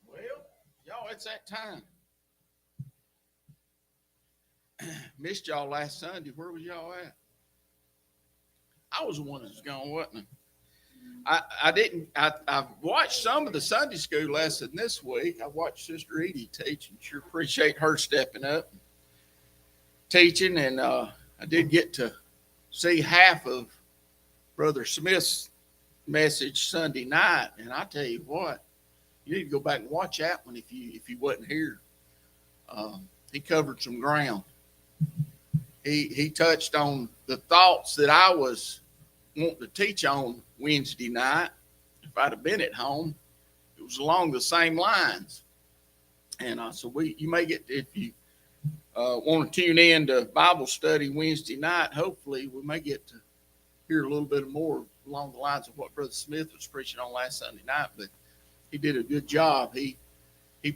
Well, y'all, it's that time. Missed y'all last Sunday. Where was y'all at? I was the one that was gone, wasn't I didn't. I watched some of the Sunday school lesson this week. I watched Sister Edie teach, and sure appreciate her stepping up, and teaching, and I did get to see half of Brother Smith's message Sunday night, and I tell you what, you need to go back and watch that one if you wasn't here. He covered some ground. He touched on the thoughts that I was wanting to teach on Wednesday night. If I'd have been at home, it was along the same lines. And so you may get, if you want to tune in to Bible study Wednesday night, hopefully we may get to hear a little bit more along the lines of what Brother Smith was preaching on last Sunday night. But he did a good job. He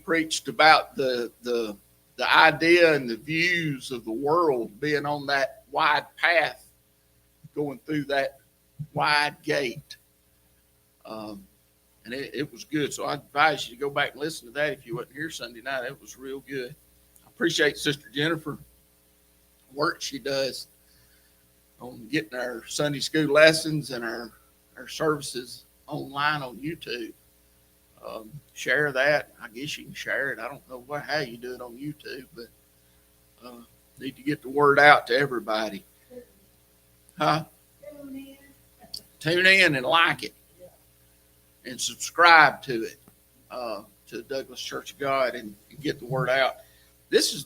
preached about the idea and the views of the world being on that wide path, going through that wide gate. And it was good. So I advise you to go back and listen to that if you wasn't here Sunday night. It was real good. I appreciate Sister Jennifer, work she does on getting our Sunday school lessons and our services online on YouTube. Share that. I guess you can share it. I don't know how you do it on YouTube, but need to get the word out to everybody. Huh? Tune in and like it, and subscribe to it, to the Douglas Church of God, and get the word out. This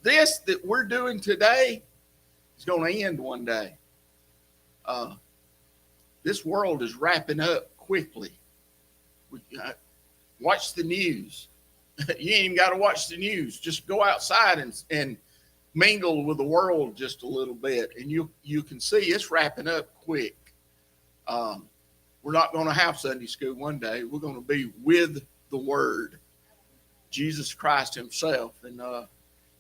that we're doing today is going to end one day. This world is wrapping up quickly. Watch the news. You ain't even got to watch the news. Just go outside and mingle with the world just a little bit, and you can see it's wrapping up quick. We're not going to have Sunday school one day. We're going to be with the Word, Jesus Christ Himself, and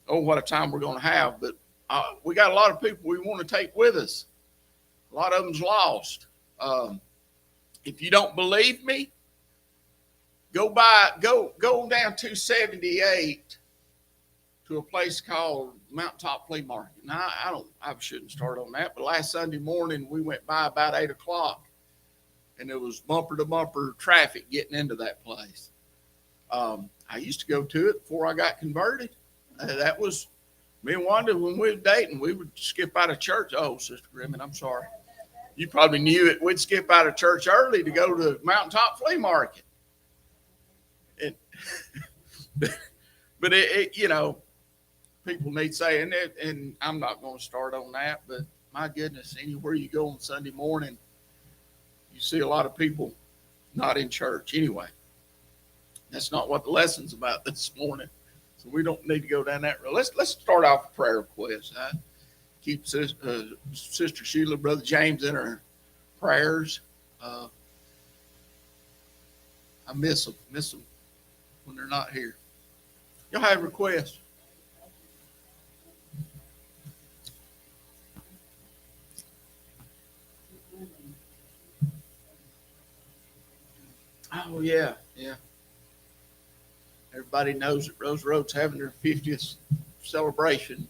what a time we're going to have. But we got a lot of people we want to take with us. A lot of them's lost. If you don't believe me, go down 278 to a place called Mountaintop Flea Market. Now I shouldn't start on that, but last Sunday morning we went by about 8:00, and there was bumper to bumper traffic getting into that place. I used to go to it before I got converted. That was me and Wanda when we were dating. We would skip out of church. Oh, Sister Grimmin, I'm sorry. You probably knew it. We'd skip out of church early to go to Mountaintop Flea Market. And, but people need saying it, and I'm not going to start on that. But my goodness, anywhere you go on Sunday morning, you see a lot of people not in church. Anyway, that's not what the lesson's about this morning. So we don't need to go down that road. Let's start off with prayer requests. Keep Sister Sheila, Brother James in our prayers. I miss them when they're not here. Y'all have requests? Oh yeah. Everybody knows that Rose Road's having their 50th celebration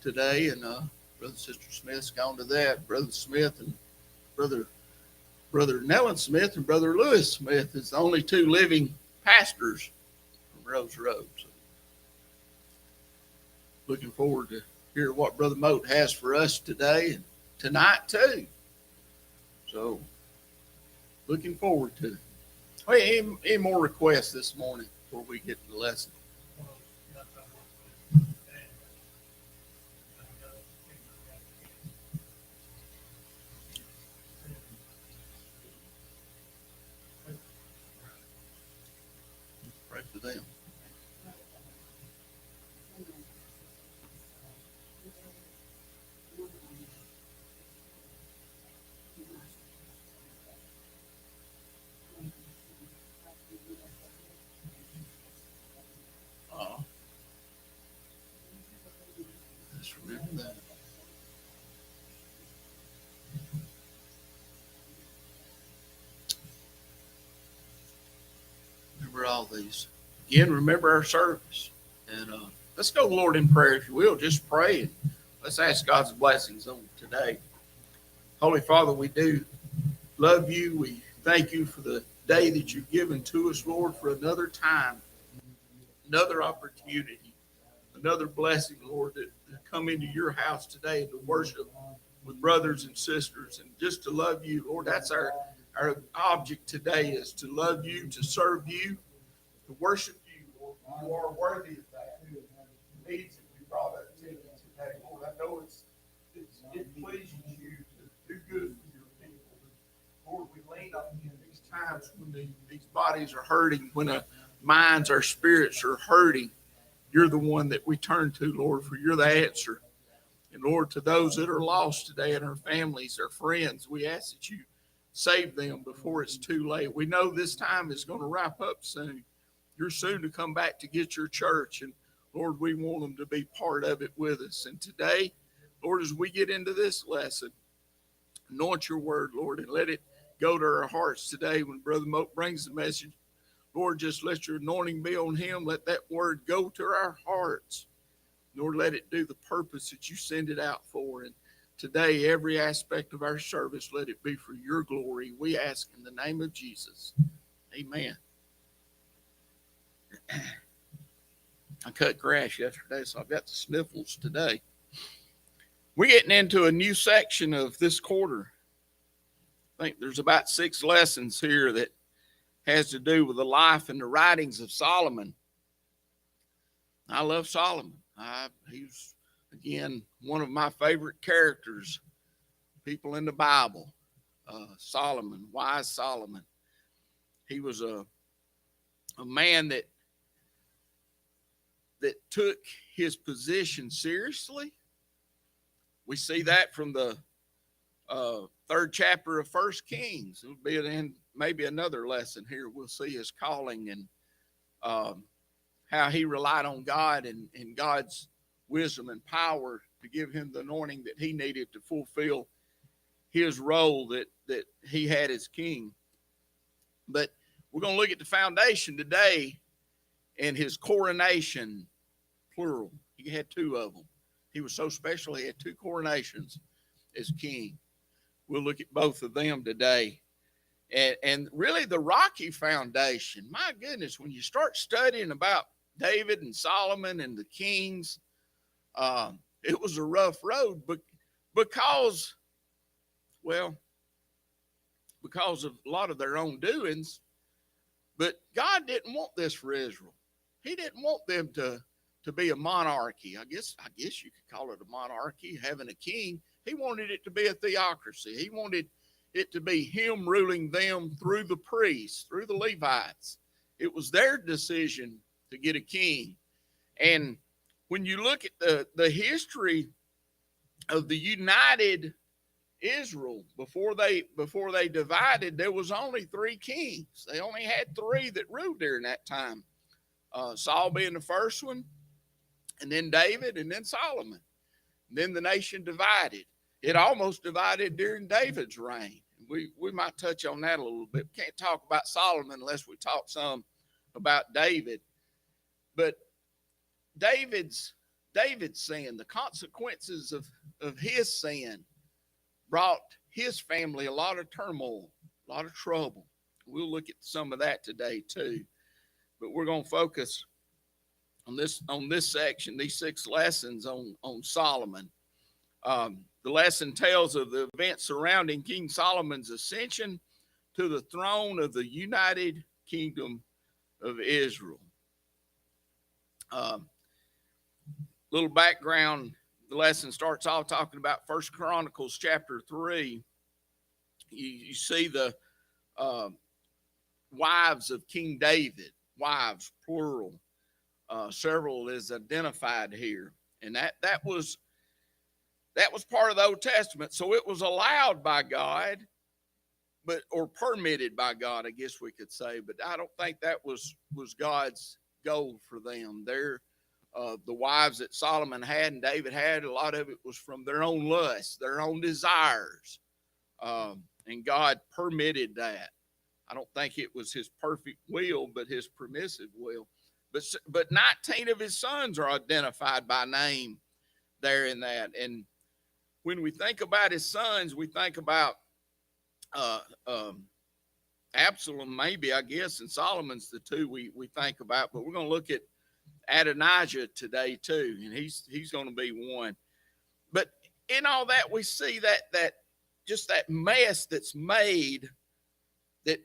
today, and Brother and Sister Smith's gone to that. Brother Smith and Brother Nellen Smith and Brother Lewis Smith is the only two living pastors from Rose Road. So looking forward to hear what Brother Moat has for us today and tonight too. So looking forward to it. Hey, any more requests this morning before we get to the lesson? them. Uh, just remember that. Remember all these. Again, remember our service. And let's go, Lord, in prayer, if you will. Just pray and let's ask God's blessings on today. Holy Father, we do love you. We thank you for the day that you've given to us, Lord, for another time, another opportunity, another blessing, Lord, to come into your house today and to worship with brothers and sisters and just to love you, Lord. That's our object today, is to love you, to serve you, to worship you, Lord. You are worthy of that. The needs that we brought up to you today, Lord. I know it pleases you to do good for your people. Lord, we lean on you in these times when these bodies are hurting, when our minds, our spirits are hurting. You're the one that we turn to, Lord, for you're the answer. And Lord, to those that are lost today and our families, our friends, we ask that you save them before it's too late. We know this time is going to wrap up soon. You're soon to come back to get your church. And Lord, we want them to be part of it with us. And today, Lord, as we get into this lesson, anoint your word, Lord, and let it go to our hearts today when Brother Moak brings the message. Lord, just let your anointing be on him. Let that word go to our hearts. Lord, let it do the purpose that you send it out for. And today, every aspect of our service, let it be for your glory. We ask in the name of Jesus. Amen. I cut grass yesterday, so I've got the sniffles today. We're getting into a new section of this quarter. I think there's about 6 lessons here that has to do with the life and the writings of Solomon. I love Solomon. He's, again, one of my favorite characters, people in the Bible. Solomon, wise Solomon. He was a man that took his position seriously. We see that from the 3rd chapter of 1 Kings. It'll be in maybe another lesson here. We'll see his calling and how he relied on God and God's wisdom and power to give him the anointing that he needed to fulfill his role that he had as king. But we're going to look at the foundation today and his coronation, plural. He had 2 of them. He was so special, he had 2 coronations as king. We'll look at both of them today. And really the rocky foundation, my goodness, when you start studying about David and Solomon and the kings, it was a rough road, but because of a lot of their own doings. But God didn't want this for Israel. He didn't want them to be a monarchy. I guess you could call it a monarchy, having a king. He wanted it to be a theocracy. He wanted it to be him ruling them through the priests, through the Levites. It was their decision to get a king. And when you look at the history of the united Israel, before they divided, there was only 3 kings. They only had 3 that ruled during that time. Saul being the first one, and then David, and then Solomon. And then the nation divided. It almost divided during David's reign. We might touch on that a little bit. We can't talk about Solomon unless we talk some about David. But David's sin, the consequences of his sin, brought his family a lot of turmoil, a lot of trouble. We'll look at some of that today too. But we're going to focus on this section, these 6 lessons on Solomon. The lesson tells of the events surrounding King Solomon's ascension to the throne of the United Kingdom of Israel. Little background. The lesson starts off talking about 1 Chronicles chapter 3. You see the wives of King David. wives, plural. Several is identified here, and that was part of the Old Testament. So it was allowed by God, or permitted by God, I guess we could say. But I don't think that was God's goal for them. The wives that Solomon had and David had, a lot of it was from their own lusts, their own desires, and God permitted that. I don't think it was his perfect will, but his permissive will. But 19 of his sons are identified by name there in that. And when we think about his sons, we think about Absalom, maybe, I guess, and Solomon's the two we think about. But we're going to look at Adonijah today too, and he's going to be one. But in all that, we see that just that mess that's made, that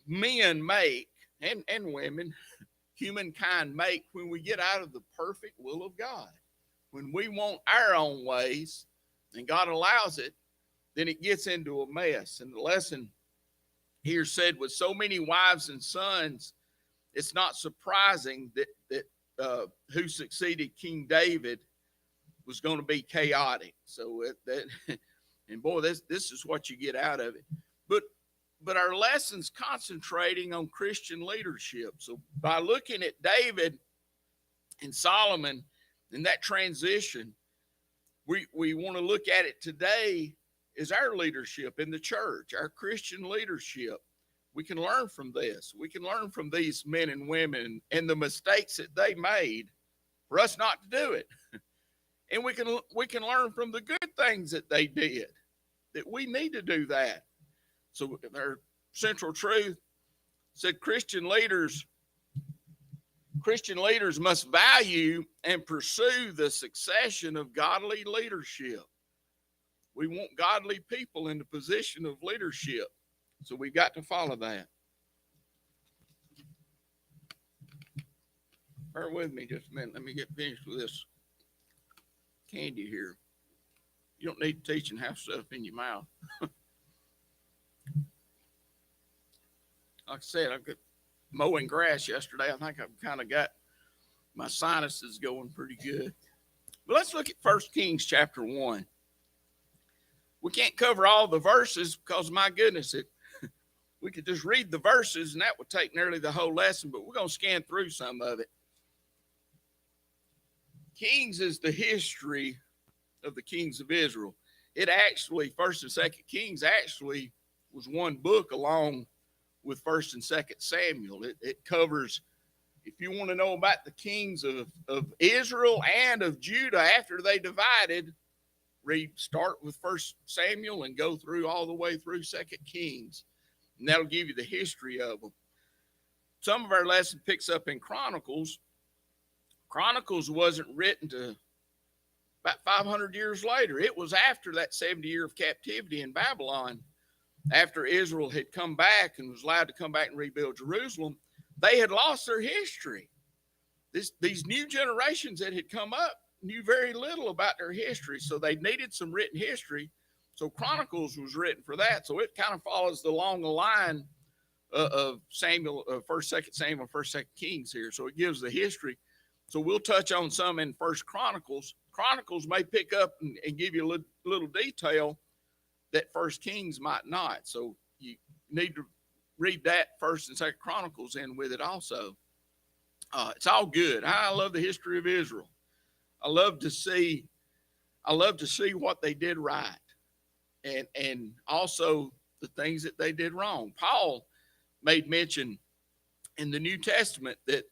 men make, and women, humankind make, when we get out of the perfect will of God. When we want our own ways and God allows it, then it gets into a mess. And the lesson here said, with so many wives and sons, it's not surprising that who succeeded King David was going to be chaotic. So and boy, this is what you get out of it. But our lesson's concentrating on Christian leadership. So by looking at David and Solomon and that transition, we want to look at it today as our leadership in the church, our Christian leadership. We can learn from this. We can learn from these men and women and the mistakes that they made for us not to do it. And we can learn from the good things that they did, that we need to do that. So their central truth said Christian leaders must value and pursue the succession of godly leadership. We want godly people in the position of leadership. So we've got to follow that. Bear with me just a minute. Let me get finished with this candy here. You don't need to teach and have stuff in your mouth. Like I said, I got mowing grass yesterday. I think I've kind of got my sinuses going pretty good. But let's look at 1 Kings chapter 1. We can't cover all the verses because, my goodness, we could just read the verses and that would take nearly the whole lesson, but we're going to scan through some of it. Kings is the history of the kings of Israel. It actually, 1st and 2nd Kings actually was one book along with 1st and 2nd Samuel. It covers, if you want to know about the kings of Israel and of Judah after they divided, start with 1st Samuel and go through all the way through 2nd Kings. And that'll give you the history of them. Some of our lesson picks up in Chronicles. Chronicles wasn't written to about 500 years later. It was after that 70 year of captivity in Babylon. After Israel had come back and was allowed to come back and rebuild Jerusalem, they had lost their history. These new generations that had come up knew very little about their history, so they needed some written history. So Chronicles was written for that. So it kind of follows along the line of Samuel, 1st, 2nd Samuel, 1st, 2nd Kings here. So it gives the history. So we'll touch on some in 1st Chronicles. Chronicles may pick up and give you a little detail that 1st Kings might not. So you need to read that 1st and 2nd Chronicles in with it also. It's all good. I love the history of Israel. I love to see what they did right, and also the things that they did wrong. Paul made mention in the New Testament that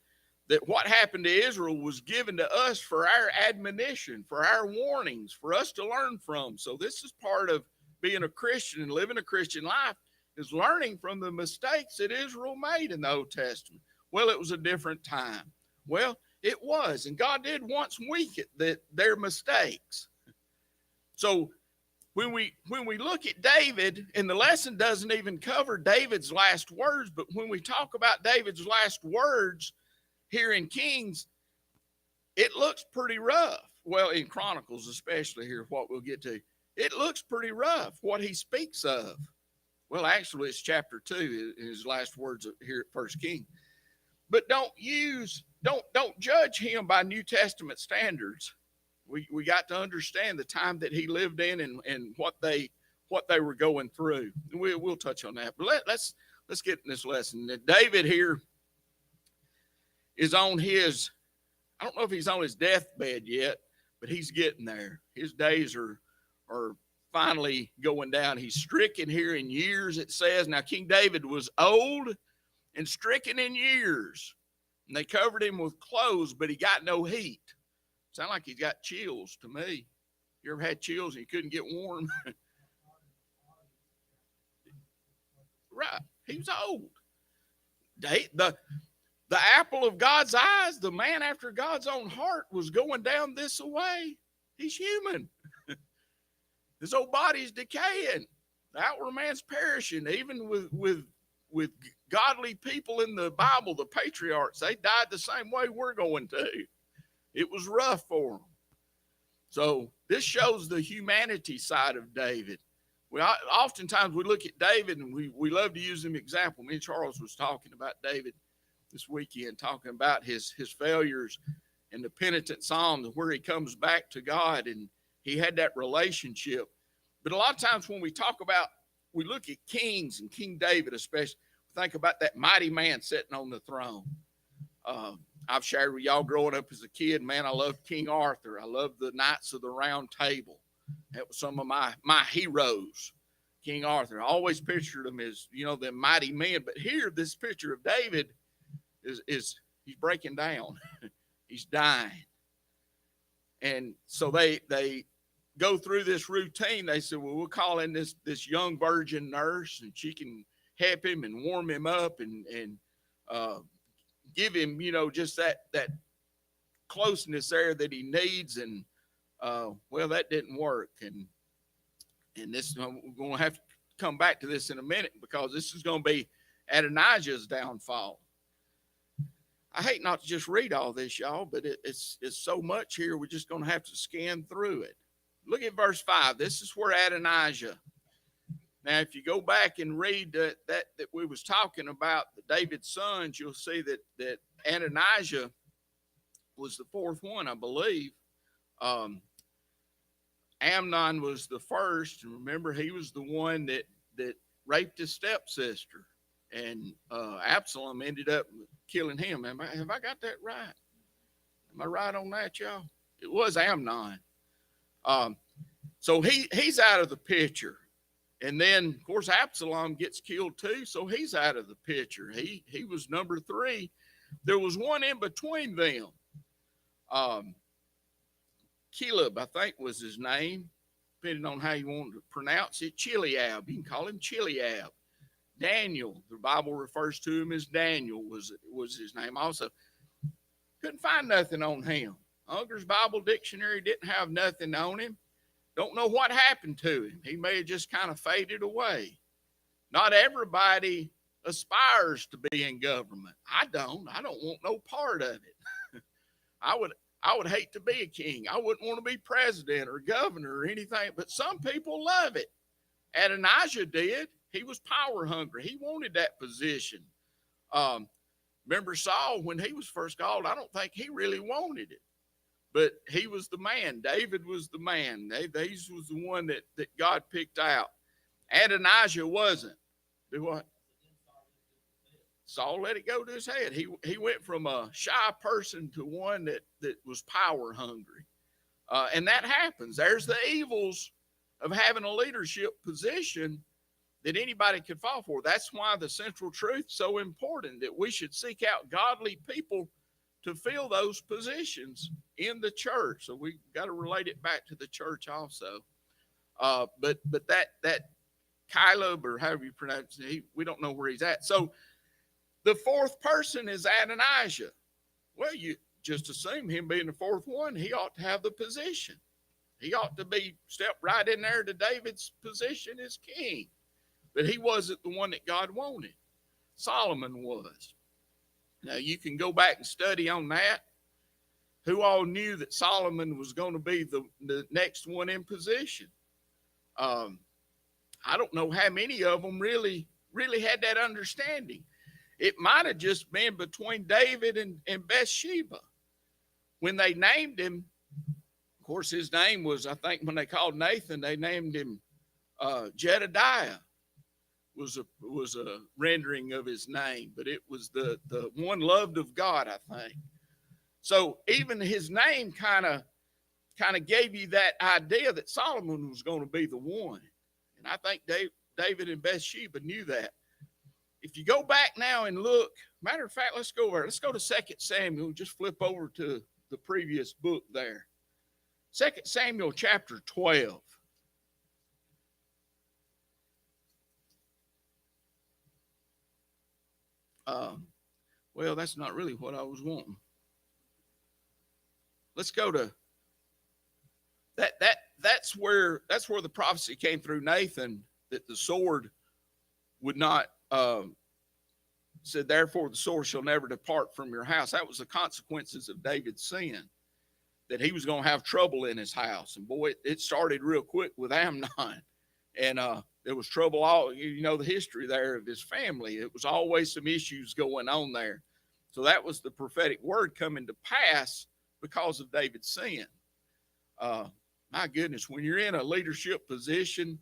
what happened to Israel was given to us for our admonition, for our warnings, for us to learn from. So this is part of being a Christian and living a Christian life, is learning from the mistakes that Israel made in the Old Testament. Well, it was a different time. Well, it was, and God did once weaken their mistakes. So when we look at David, and the lesson doesn't even cover David's last words, but when we talk about David's last words here in Kings, it looks pretty rough. Well, in Chronicles especially, here what we'll get to, it looks pretty rough what he speaks of. Well, actually, it's chapter 2, his last words here at 1st King. but don't judge him by New Testament standards. We got to understand the time that he lived in and what they were going through. We'll touch on that. But let's get in this lesson. David here is on his, I don't know if he's on his deathbed yet, but he's getting there. His days are finally going down. He's stricken here in years, it says. Now, King David was old and stricken in years, and they covered him with clothes, but he got no heat. Sound like he's got chills to me. You ever had chills and you couldn't get warm? Right. He was old. The apple of God's eyes, the man after God's own heart, was going down this way. He's human. His old body's decaying. The outward man's perishing. Even with godly people in the Bible, the patriarchs, they died the same way we're going to. It was rough for them. So this shows the humanity side of David. Oftentimes we look at David and we love to use him example. Me and Charles was talking about David this weekend, talking about his failures and the penitent psalms where he comes back to God and he had that relationship. But a lot of times when we look at kings and King David especially, think about that mighty man sitting on the throne. I've shared with y'all growing up as a kid, man, I loved King Arthur. I loved the Knights of the Round Table. That was some of my heroes, King Arthur. I always pictured him as, them mighty men. But here, this picture of David is he's breaking down. He's dying. And so they go through this routine. They said, well, we'll call in this young virgin nurse, and she can help him and warm him up and give him, just that closeness there that he needs. And well, that didn't work. And this, we're going to have to come back to this in a minute, because this is going to be Adonijah's downfall. I hate not to just read all this, y'all, but it's so much here. We're just going to have to scan through it. Look at verse 5. This is where Adonijah. Now, if you go back and read that we was talking about, David's sons, you'll see that Adonijah was the fourth one, I believe. Amnon was the first, and remember, he was the one that raped his stepsister, and Absalom ended up killing him. Have I got that right? Am I right on that, y'all? It was Amnon. So he's out of the picture. And then, of course, Absalom gets killed too, so he's out of the picture. He was number 3. There was one in between them. Caleb, I think, was his name, depending on how you want to pronounce it. Chileab, you can call him Chileab. Daniel, the Bible refers to him as Daniel, was his name. Also, couldn't find nothing on him. Unger's Bible Dictionary didn't have nothing on him. Don't know what happened to him. He may have just kind of faded away. Not everybody aspires to be in government. I don't want no part of it. I would hate to be a king. I wouldn't want to be president or governor or anything, but some people love it. Adonijah did. He was power hungry. He wanted that position. Remember Saul, when he was first called, I don't think he really wanted it. But he was the man. David was the man. He was the one that God picked out. Adonijah wasn't. Do what? Saul let it go to his head. He went from a shy person to one that was power hungry. And that happens. There's the evils of having a leadership position that anybody could fall for. That's why the central truth is so important, that we should seek out godly people to fill those positions in the church. So we got to relate it back to the church also. But that Caleb, or however you pronounce it, we don't know where he's at. So the fourth person is Adonijah. Well, you just assume him being the fourth one, he ought to have the position. He ought to be stepped right in there to David's position as king. But he wasn't the one that God wanted. Solomon was. Now, you can go back and study on that. Who all knew that Solomon was going to be the next one in position? I don't know how many of them really had that understanding. It might have just been between David and Bathsheba. When they named him, of course, his name was, I think when they called Nathan, they named him Jedediah. Was a rendering of his name, but it was the one loved of God, I think. So even his name kind of gave you that idea that Solomon was going to be the one. And I think David and Bathsheba knew that. If you go back now and look, matter of fact, let's go to 2 Samuel. Just flip over to the previous book there. 2 Samuel chapter 12. Well, that's not really what I was wanting. Let's go to that. That's where the prophecy came through Nathan that the sword would not. Said, therefore, the sword shall never depart from your house. That was the consequences of David's sin, that he was going to have trouble in his house. And boy, it started real quick with Amnon, and there was trouble all. You know the history there of his family. It was always some issues going on there. So that was the prophetic word coming to pass because of David's sin. My goodness, when you're in a leadership position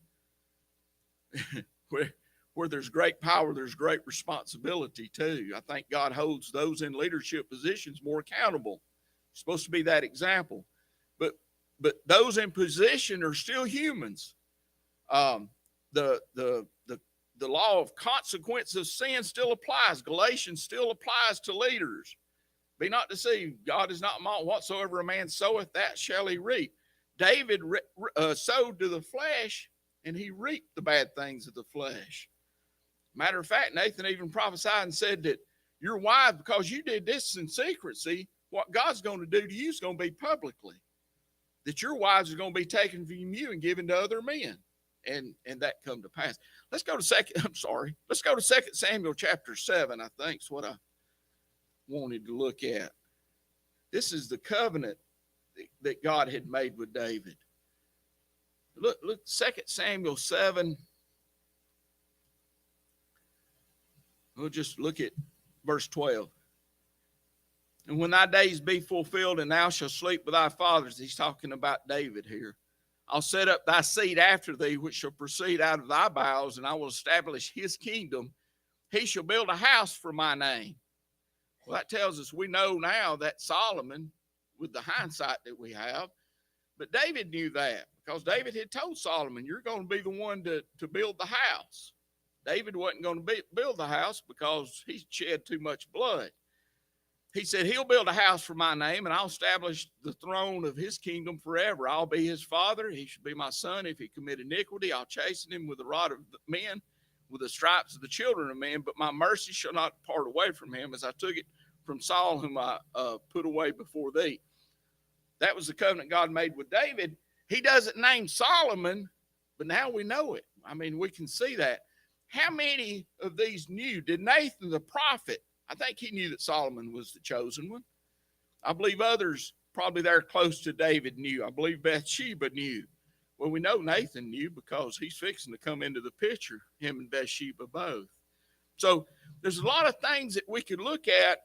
where there's great power, there's great responsibility too. I think God holds those in leadership positions more accountable. It's supposed to be that example. But those in position are still humans. The law of consequence of sin still applies. Galatians still applies to leaders. Be not deceived. God is not mocked. Whatsoever a man soweth, that shall he reap. David sowed to the flesh, and he reaped the bad things of the flesh. Matter of fact, Nathan even prophesied and said that your wife, because you did this in secrecy, what God's going to do to you is going to be publicly. That your wives are going to be taken from you and given to other men. And that come to pass. Let's go to 2 Samuel chapter 7, I think is what I wanted to look at. This is the covenant that God had made with David. Look 2 Samuel 7. We'll just look at verse 12. And when thy days be fulfilled, and thou shalt sleep with thy fathers, he's talking about David here. I'll set up thy seed after thee, which shall proceed out of thy bowels, and I will establish his kingdom. He shall build a house for my name. Well, that tells us we know now that Solomon, with the hindsight that we have, but David knew that because David had told Solomon, you're going to be the one to build the house. David wasn't going to build the house because he shed too much blood. He said, he'll build a house for my name, and I'll establish the throne of his kingdom forever. I'll be his father. He shall be my son. If he commit iniquity, I'll chasten him with the rod of men, with the stripes of the children of men. But my mercy shall not depart away from him, as I took it from Saul, whom I put away before thee. That was the covenant God made with David. He doesn't name Solomon, but now we know it. I mean, we can see that. How many of these knew? Did Nathan the prophet? I think he knew that Solomon was the chosen one. I believe others probably there close to David knew. I believe Bathsheba knew. Well, we know Nathan knew because he's fixing to come into the picture, him and Bathsheba both. So there's a lot of things that we could look at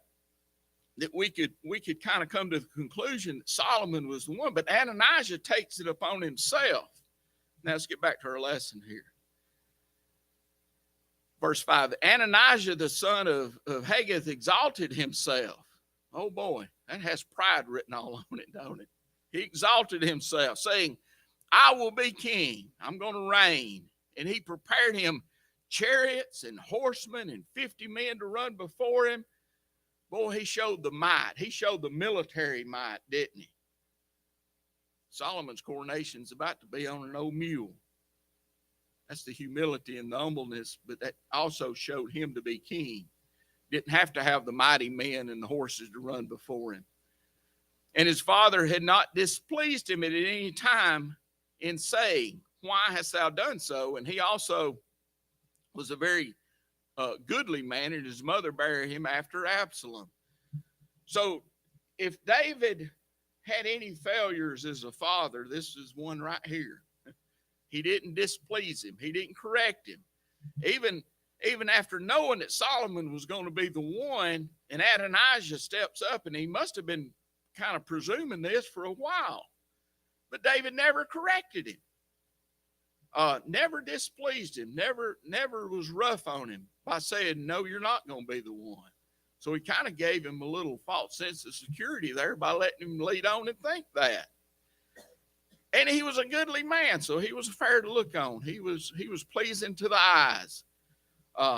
that we could kind of come to the conclusion that Solomon was the one, but Adonijah takes it upon himself. Now let's get back to our lesson here. Verse 5, Adonijah, the son of Haggith, exalted himself. Oh boy, that has pride written all on it, don't it? He exalted himself, saying, I will be king. I'm going to reign. And he prepared him chariots and horsemen and 50 men to run before him. Boy, he showed the might. He showed the military might, didn't he? Solomon's coronation's about to be on an old mule. That's the humility and the humbleness, but that also showed him to be king. Didn't have to have the mighty men and the horses to run before him. And his father had not displeased him at any time in saying, why hast thou done so? And he also was a very goodly man, and his mother bare him after Absalom. So if David had any failures as a father, this is one right here. He didn't displease him. He didn't correct him. Even even after knowing that Solomon was going to be the one, and Adonijah steps up, and he must have been kind of presuming this for a while. But David never corrected him, never displeased him, never was rough on him by saying, no, you're not going to be the one. So he kind of gave him a little false sense of security there by letting him lead on and think that. And he was a goodly man, so he was fair to look on. He was pleasing to the eyes.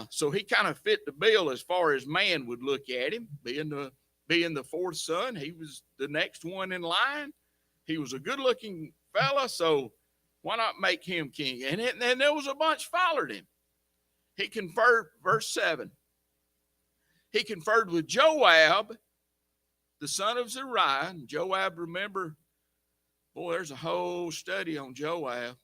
So he kind of fit the bill as far as man would look at him, being the fourth son. He was the next one in line. He was a good-looking fella, so why not make him king? And there was a bunch followed him. He conferred, verse 7. He conferred with Joab, the son of Zeruiah. And Joab, remember, boy, there's a whole study on Joab.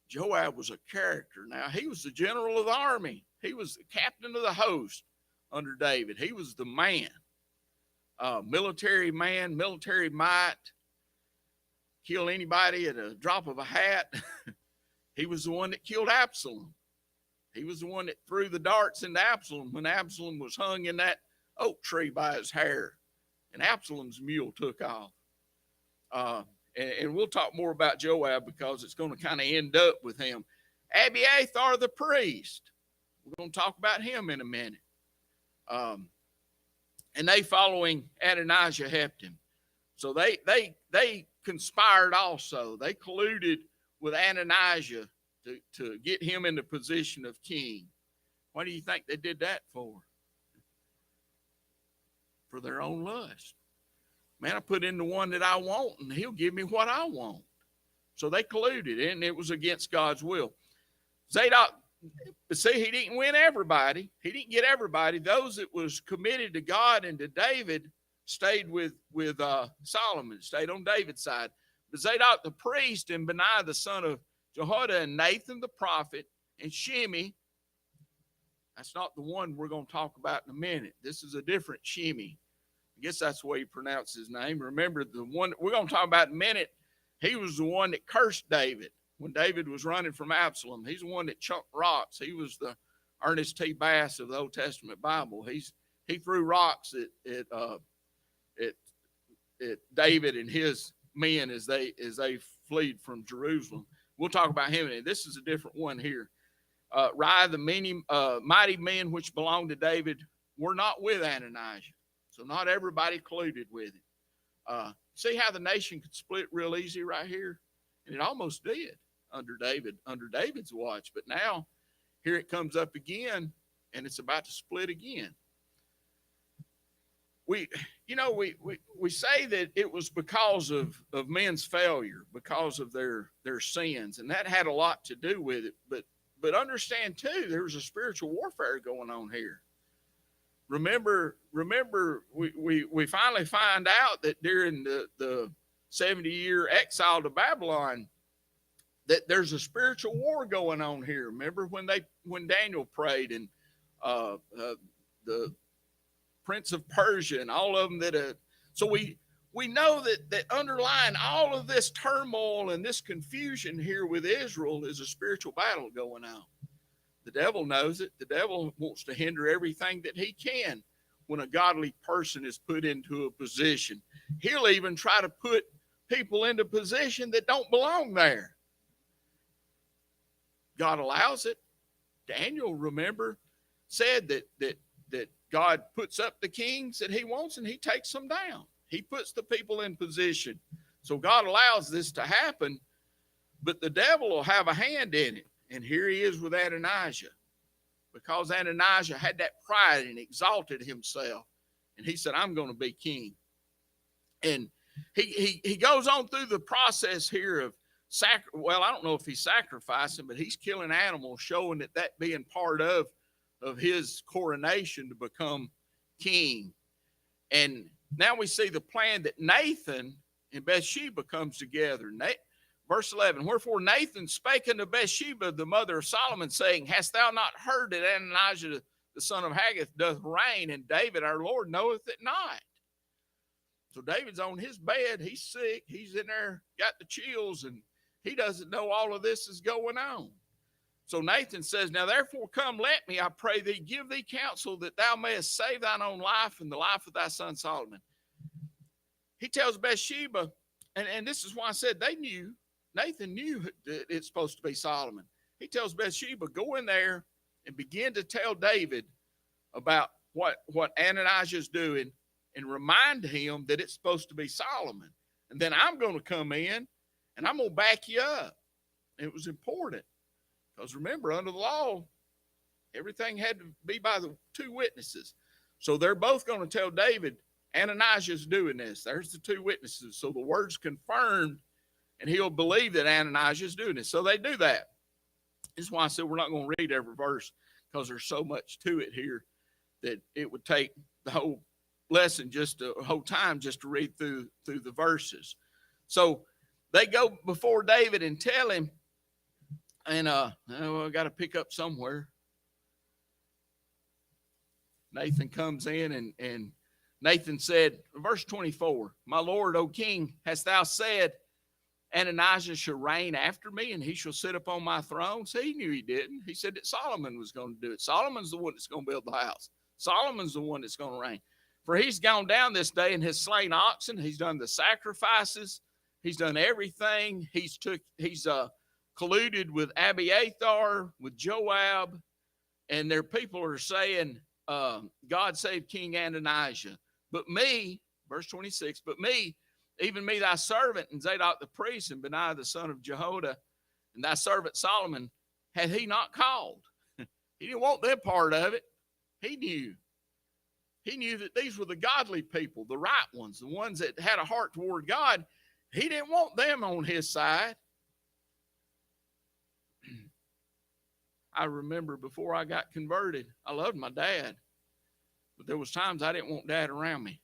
Joab was a character. Now, he was the general of the army. He was the captain of the host under David. He was the man, military man, military might, kill anybody at a drop of a hat. He was the one that killed Absalom. He was the one that threw the darts into Absalom when Absalom was hung in that oak tree by his hair, and Absalom's mule took off. And we'll talk more about Joab because it's going to kind of end up with him. Abiathar the priest. We're going to talk about him in a minute. And they, following Adonijah, helped him. So they conspired also. They colluded with Adonijah to get him in the position of king. What do you think they did that for? For their own lust. Man, I put in the one that I want, and he'll give me what I want. So they colluded, and it was against God's will. Zadok, see, he didn't win everybody. He didn't get everybody. Those that was committed to God and to David stayed with Solomon, stayed on David's side. But Zadok the priest and Benaiah the son of Jehoiada and Nathan the prophet and Shimei, that's not the one we're going to talk about in a minute. This is a different Shimei. I guess that's the way he pronounced his name. Remember, the one we're going to talk about in a minute, he was the one that cursed David when David was running from Absalom. He's the one that chucked rocks. He was the Ernest T. Bass of the Old Testament Bible. He threw rocks at David and his men as they fled from Jerusalem. We'll talk about him. And this is a different one here. Rai, the many mighty men which belonged to David, were not with Adonijah. So not everybody colluded with him. See how the nation could split real easy right here? And it almost did under David's watch. But now here it comes up again, and it's about to split again. We say that it was because of men's failure, because of their sins, and that had a lot to do with it. But understand too, there was a spiritual warfare going on here. Remember, we finally find out that during the 70-year exile to Babylon, that there's a spiritual war going on here. Remember when Daniel prayed, and the Prince of Persia and all of them so we know that underlying all of this turmoil and this confusion here with Israel is a spiritual battle going on. The devil knows it. The devil wants to hinder everything that he can when a godly person is put into a position. He'll even try to put people into position that don't belong there. God allows it. Daniel, remember, said that God puts up the kings that he wants and he takes them down. He puts the people in position. So God allows this to happen, but the devil will have a hand in it. And here he is with Adonijah, because Adonijah had that pride and exalted himself. And he said, I'm going to be king. And he goes on through the process here of I don't know if he's sacrificing, but he's killing animals, showing that being part of his coronation to become king. And now we see the plan that Nathan and Bathsheba comes together. Verse 11, wherefore Nathan spake unto Bathsheba, the mother of Solomon, saying, hast thou not heard that Adonijah the son of Haggith doth reign, and David our Lord knoweth it not? So David's on his bed, he's sick, he's in there, got the chills, and he doesn't know all of this is going on. So Nathan says, now therefore come, let me, I pray thee, give thee counsel that thou mayest save thine own life and the life of thy son Solomon. He tells Bathsheba, and this is why I said Nathan knew that it's supposed to be Solomon. He tells Bathsheba, go in there and begin to tell David about what Adonijah is doing and remind him that it's supposed to be Solomon. And then I'm going to come in and I'm going to back you up. It was important because remember, under the law, everything had to be by the two witnesses. So they're both going to tell David, Adonijah is doing this. There's the two witnesses. So the word's confirmed and he'll believe that Adonijah is doing this. So they do that. This is why I said we're not going to read every verse because there's so much to it here that it would take the whole lesson, just a whole time just to read through the verses. So they go before David and tell him, and I got to pick up somewhere. Nathan comes in and Nathan said, verse 24, my Lord, O king, hast thou said, Adonijah shall reign after me, and he shall sit upon my throne? So he knew he didn't. He said that Solomon was going to do it. Solomon's the one that's going to build the house. Solomon's the one that's going to reign. For he's gone down this day and has slain oxen. He's done the sacrifices. He's done everything. He's colluded with Abiathar, with Joab, and their people are saying, God save King Adonijah. But me, verse 26, but me, even me, thy servant, and Zadok the priest, and Benaiah the son of Jehoiada, and thy servant Solomon, had he not called. He didn't want them part of it. He knew. He knew that these were the godly people, the right ones, the ones that had a heart toward God. He didn't want them on his side. I remember before I got converted, I loved my dad. But there was times I didn't want dad around me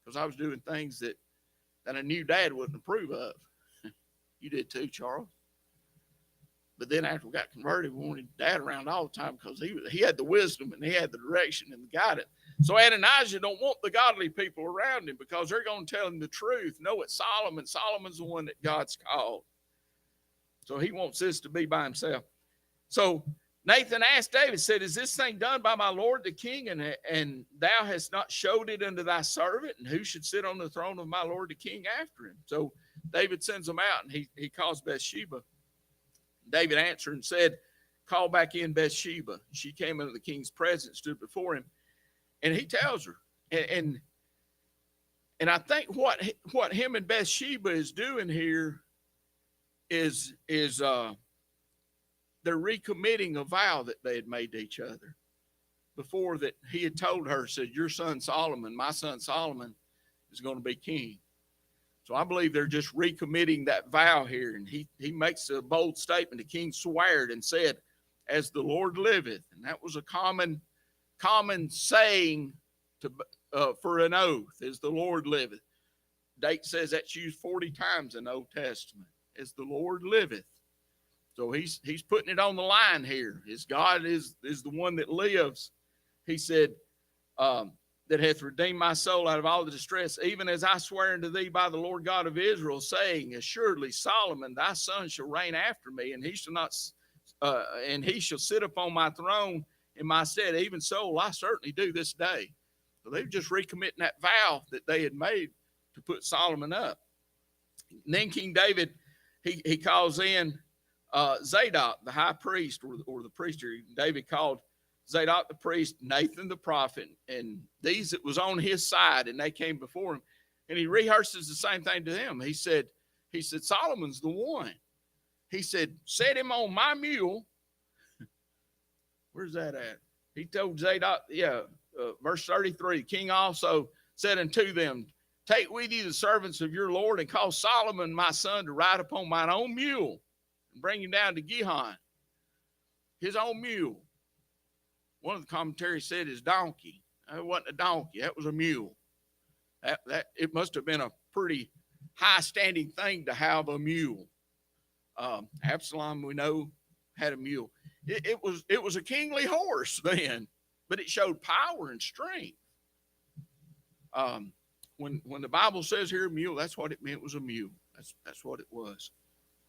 because I was doing things that I knew dad wouldn't approve of. You did too, Charles. But then after we got converted, we wanted dad around all the time because he had the wisdom and he had the direction and the guidance. So Adonijah don't want the godly people around him because they're going to tell him the truth. No, it's Solomon. Solomon's the one that God's called. So he wants this to be by himself. So Nathan asked David, said, is this thing done by my Lord the king, and thou hast not showed it unto thy servant? And who should sit on the throne of my Lord the king after him? So David sends them out, and he calls Bathsheba. David answered and said, call back in Bathsheba. She came into the king's presence, stood before him, and he tells her. And I think what him and Bathsheba is doing here is they're recommitting a vow that they had made to each other before, that he had told her, said, your son Solomon, my son Solomon, is going to be king. So I believe they're just recommitting that vow here. And he makes a bold statement. The king swore and said, as the Lord liveth. And that was a common saying for an oath, as the Lord liveth. Date says that's used 40 times in the Old Testament, as the Lord liveth. So he's putting it on the line here. His God is the one that lives. He said, that hath redeemed my soul out of all the distress, even as I swear unto thee by the Lord God of Israel, saying, assuredly Solomon thy son shall reign after me, and he shall sit upon my throne in my stead. Even so will I certainly do this day. So they're just recommitting that vow that they had made to put Solomon up. And then King David, he calls in Zadok, the high priest, or the priest here. David called Zadok the priest, Nathan the prophet, and these that was on his side, and they came before him. And he rehearses the same thing to them. He said, Solomon's the one. He said, set him on my mule. Where's that at? He told Zadok, verse 33, the king also said unto them, take with you the servants of your Lord, and call Solomon my son to ride upon mine own mule, and bring him down to Gihon. His own mule. One of the commentaries said his donkey. It wasn't a donkey. That was a mule. That it must have been a pretty high-standing thing to have a mule. Absalom, we know, had a mule. It was a kingly horse then, but it showed power and strength. When the Bible says here mule, that's what it meant, was a mule. That's what it was.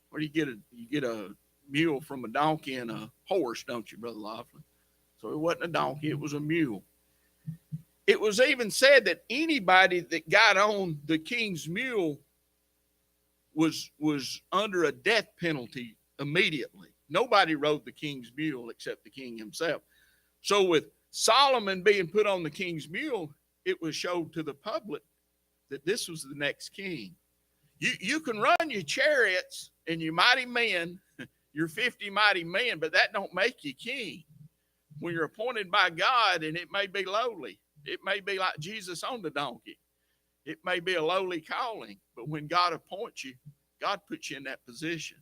Where do you get a mule from a donkey and a horse, don't you, Brother Laughlin? So it wasn't a donkey, it was a mule. It was even said that anybody that got on the king's mule was under a death penalty immediately. Nobody rode the king's mule except the king himself. So with Solomon being put on the king's mule, it was showed to the public that this was the next king. You can run your chariots and your mighty men, your 50 mighty men, but that don't make you king. When you're appointed by God, and it may be lowly, it may be like Jesus on the donkey, it may be a lowly calling, but when God appoints you, God puts you in that position,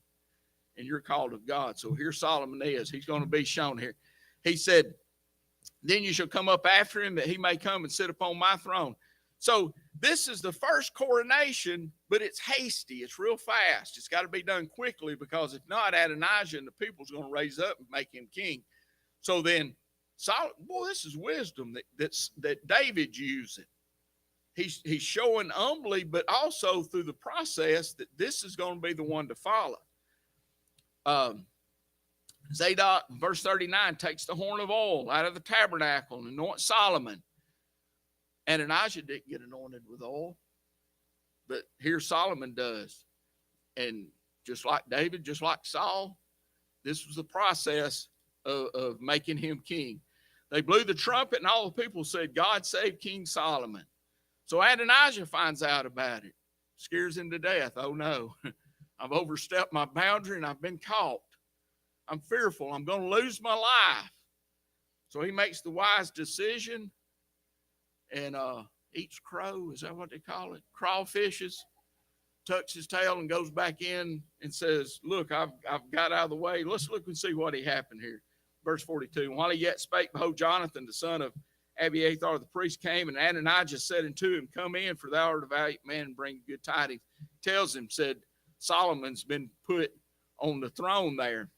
and you're called of God. So here Solomon is. He's going to be shown here. He said, then you shall come up after him, that he may come and sit upon my throne. So this is the first coronation, but it's hasty. It's real fast. It's got to be done quickly, because if not, Adonijah and the people's going to raise up and make him king. So then, Solomon, boy, this is wisdom that David used it. He's showing humbly, but also through the process, that this is going to be the one to follow. Zadok, verse 39, takes the horn of oil out of the tabernacle and anoints Solomon. Adonijah didn't get anointed with oil, but here Solomon does. And just like David, just like Saul, this was the process of making him king. They blew the trumpet, and all the people said, God save King Solomon. So Adonijah finds out about it. Scares him to death. Oh no, I've overstepped my boundary and I've been caught. I'm fearful. I'm going to lose my life. So he makes the wise decision and eats crow. Is that what they call it? Crawfishes. Tucks his tail and goes back in and says, look, I've got out of the way. Let's look and see what happened here. Verse 42, while he yet spake, behold, Jonathan, the son of Abiathar the priest, came, and Adonijah said unto him, come in, for thou art a valiant man, and bring good tidings. Tells him, said, Solomon's been put on the throne there.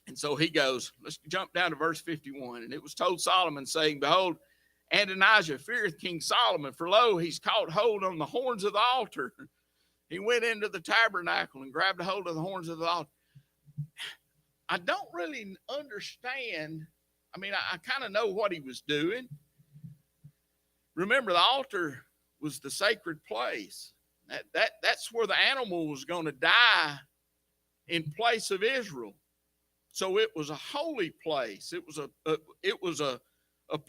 And so he goes, let's jump down to verse 51. And it was told Solomon, saying, behold, Adonijah feareth King Solomon, for lo, he's caught hold on the horns of the altar. He went into the tabernacle and grabbed a hold of the horns of the altar. I don't really understand. I mean, I kind of know what he was doing. Remember, the altar was the sacred place. That's where the animal was going to die in place of Israel. So it was a holy place. It was a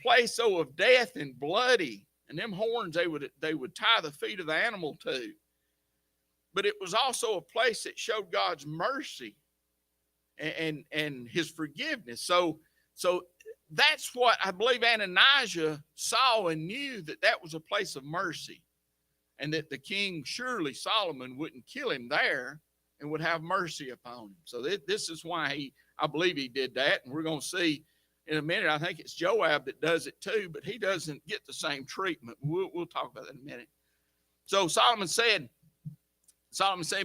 place of death and bloody. And them horns they would tie the feet of the animal to. But it was also a place that showed God's mercy and his forgiveness. So that's what I believe Adonijah saw and knew, that was a place of mercy, and that the king, surely Solomon, wouldn't kill him there and would have mercy upon him. So this is why I believe he did that. And we're going to see in a minute, I think it's Joab that does it too, but he doesn't get the same treatment. We'll talk about that in a minute. So Solomon said,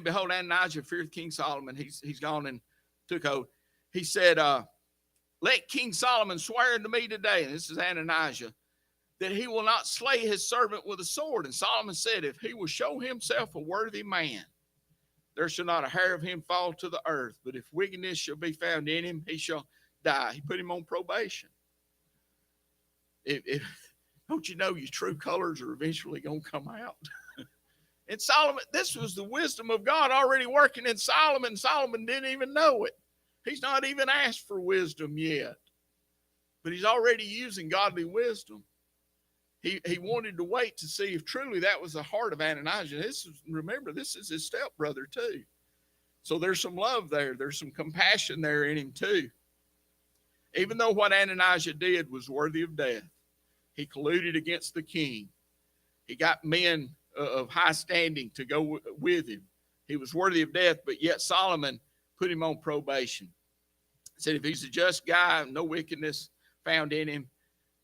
behold, Adonijah feared King Solomon. He's gone and took hold. He said, let King Solomon swear unto me today, and this is Adonijah, that he will not slay his servant with a sword. And Solomon said, if he will show himself a worthy man, there shall not a hair of him fall to the earth. But if wickedness shall be found in him, he shall die. He put him on probation. Don't you know your true colors are eventually going to come out? And Solomon, this was the wisdom of God already working in Solomon. Solomon didn't even know it. He's not even asked for wisdom yet, but he's already using godly wisdom. He wanted to wait to see if truly that was the heart of Adonijah. Remember, this is his stepbrother too. So there's some love there. There's some compassion there in him too. Even though what Adonijah did was worthy of death, he colluded against the king. He got men of high standing to go with him. He was worthy of death, but yet Solomon put him on probation. Said if he's a just guy, no wickedness found in him,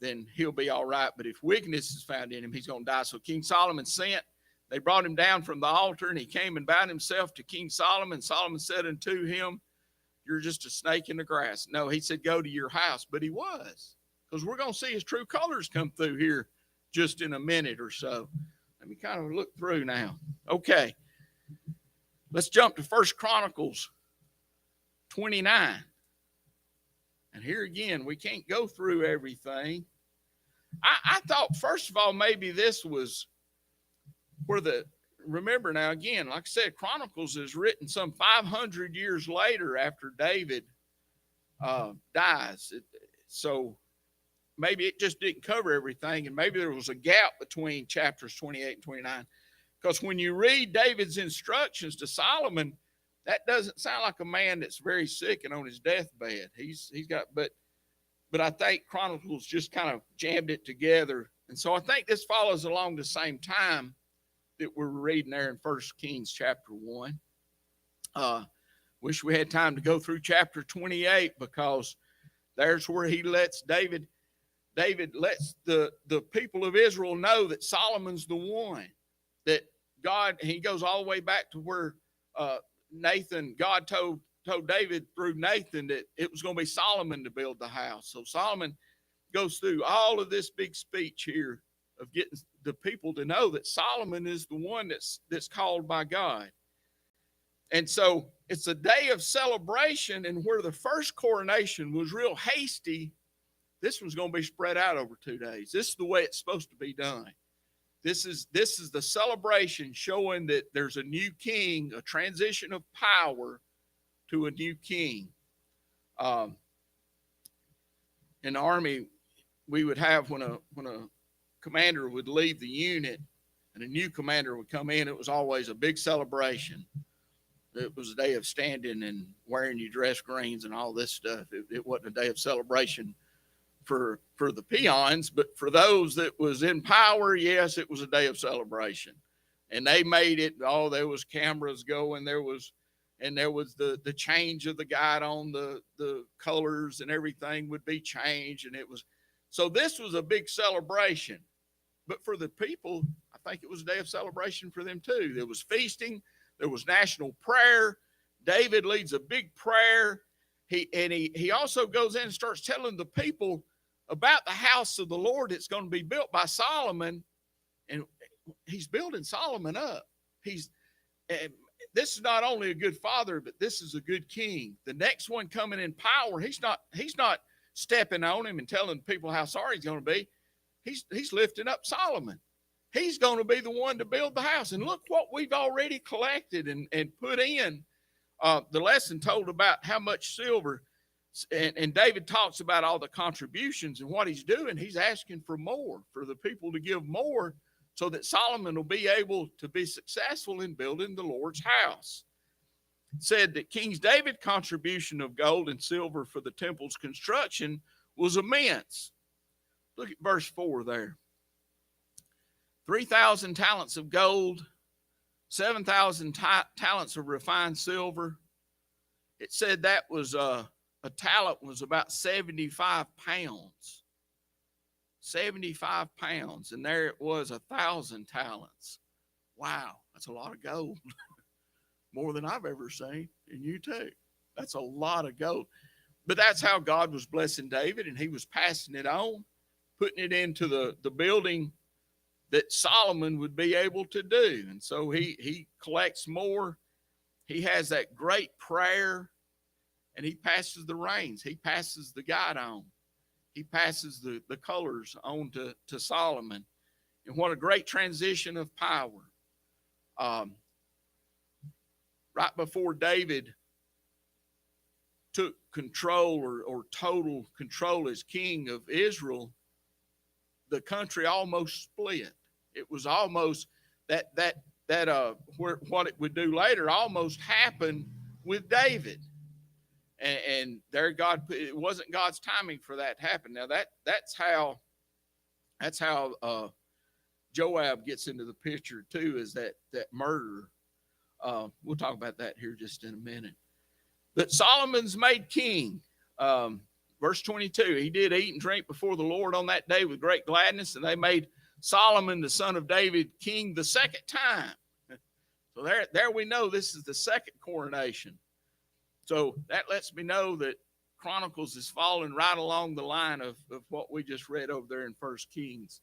then he'll be all right. But if wickedness is found in him, he's going to die. So King Solomon sent. They brought him down from the altar, and he came and bowed himself to King Solomon. Solomon said unto him, you're just a snake in the grass. No, he said, go to your house. But he was, because we're going to see his true colors come through here just in a minute or so. Let me kind of look through now. Okay. Let's jump to 1 Chronicles 29. And here again, we can't go through everything. I thought, first of all, maybe this was where remember now, again, like I said, Chronicles is written some 500 years later after David dies. So maybe it just didn't cover everything, and maybe there was a gap between chapters 28 and 29. Because when you read David's instructions to Solomon, that doesn't sound like a man that's very sick and on his deathbed. He's got, but I think Chronicles just kind of jammed it together. And so I think this follows along the same time that we're reading there in 1 Kings chapter 1. Wish we had time to go through chapter 28, because there's where he lets David lets the people of Israel know that Solomon's the one, that God, he goes all the way back to where God told David through Nathan that it was going to be Solomon to build the house. So Solomon goes through all of this big speech here of getting the people to know that Solomon is the one that's called by God. And so it's a day of celebration, and where the first coronation was real hasty, this one's going to be spread out over 2 days. This is the way it's supposed to be done. This is the celebration showing that there's a new king, a transition of power to a new king. In the Army, we would have when a commander would leave the unit and a new commander would come in, it was always a big celebration. It was a day of standing and wearing your dress greens and all this stuff. It wasn't a day of celebration for the peons, but for those that was in power, yes, it was a day of celebration. And they made it, there was cameras going, there was the change of the guide on the colors, and everything would be changed. And so this was a big celebration. But for the people, I think it was a day of celebration for them too. There was feasting, there was national prayer. David leads a big prayer. He also goes in and starts telling the people about the house of the Lord that's going to be built by Solomon. And he's building Solomon up. This is not only a good father, but this is a good king. The next one coming in power, he's not stepping on him and telling people how sorry he's going to be. He's lifting up Solomon. He's going to be the one to build the house. And look what we've already collected and put in. The lesson told about how much silver, and David talks about all the contributions and what he's doing. He's asking for more, for the people to give more, so that Solomon will be able to be successful in building the Lord's house. It said that King David's contribution of gold and silver for the temple's construction was immense. Look at verse 4 there. 3,000 talents of gold, 7,000 talents of refined silver. It said that was a talent was about 75 pounds. 75 pounds. And there it was, 1,000 talents. Wow, that's a lot of gold. More than I've ever seen. And you too. That's a lot of gold. But that's how God was blessing David, and he was passing it on, putting it into the building that Solomon would be able to do. And so he collects more. He has that great prayer, and he passes the reins. He passes the guide on. He passes the colors on to Solomon. And what a great transition of power. Right before David took control or total control as king of Israel, the country almost split. It was almost that what it would do later almost happened with David. And there it wasn't God's timing for that to happen. Now that's how Joab gets into the picture too, is that murder. We'll talk about that here just in a minute. But Solomon's made king. Verse 22, he did eat and drink before the Lord on that day with great gladness, and they made Solomon, the son of David, king the second time. So there we know this is the second coronation. So that lets me know that Chronicles is falling right along the line of what we just read over there in 1 Kings.